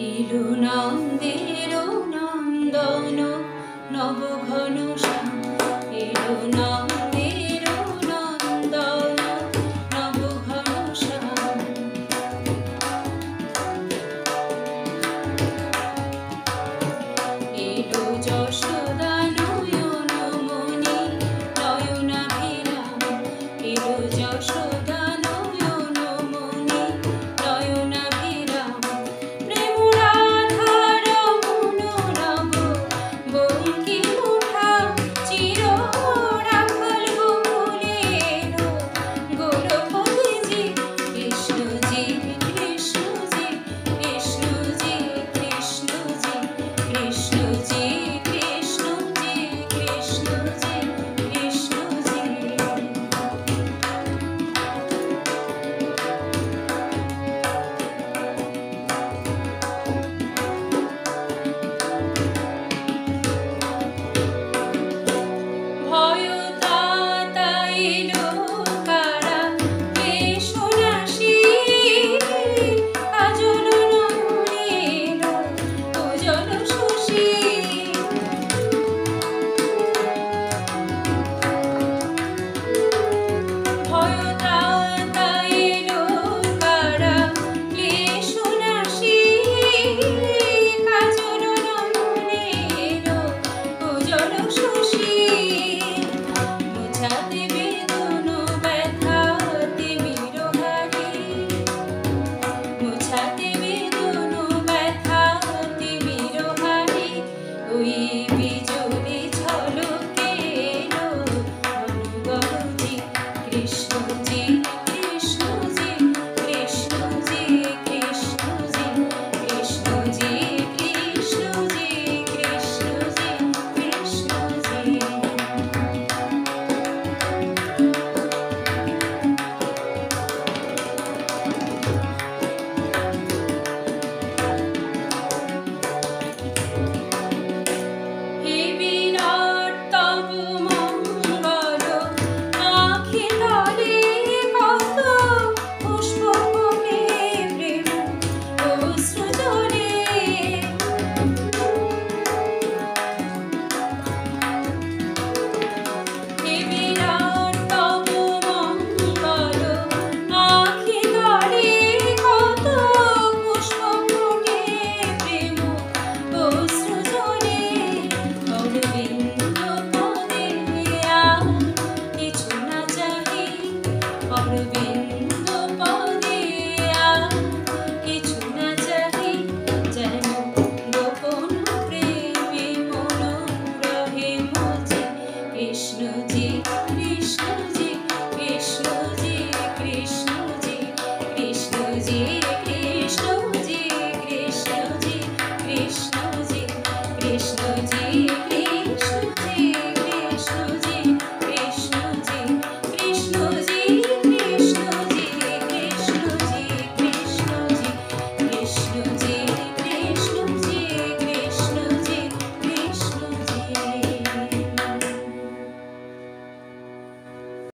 এলো নন্দের নন্দন নব ঘন শ্যাম, এলো নন্দের নন্দন নব ঘন শ্যাম। এলো যশোদা নয়ন মণি নয়নাভিরাম, এলো যশোদা নয়ন মণি নয়নাভিরাম। প্রেম রাধার মনোরম বঙ্কিমুঠা চির রাখাল গোকুলের গোলপতি জি, কৃষ্ণজি কৃষ্ণজি কৃষ্ণজি কৃষ্ণজি কৃষ্ণজি কৃষ্ণজি কৃষ্ণজি কৃষ্ণজি। ভয়তাতা এলো কারা এসো নাসি, কাজল নয়নে এলো উজ্জ্বল শশী। ভয়তাতা এলো কারা এসো নাসি, কাজল নয়নে এলো উজ্জ্বল শশী। মুছাতে বেদন ব্যথা তিমির হারি, মুছাতে বেদন ব্যথা তিমির হারি। ওই বিজুলি ঝলকে এলো গণগণজি, কৃষ্ণজি কৃষ্ণজি কৃষ্ণজি কৃষ্ণজি কৃষ্ণজি কৃষ্ণজি কৃষ্ণজি কৃষ্ণজি। হে বিরাট তব মঙ্গল, আঁখি তলে কত পুষ্প ফোটে প্রেম অশ্রু জলে। হে বিরাট তব মঙ্গল, আঁখি তলে কত পুষ্প ফোটে প্রেম অশ্রু জলে। অরবিন্দ পদে আর কিছু না চাহি, অরবিন্দ পদে আর কিছু না চাহি। যেন গোপন প্রেমে মন রহে মজে, কৃষ্ণজি কৃষ্ণজি কৃষ্ণজি কৃষ্ণজি কৃষ্ণজি কৃষ্ণজি কৃষ্ণজি কৃষ্ণজি কৃষ্ণজি।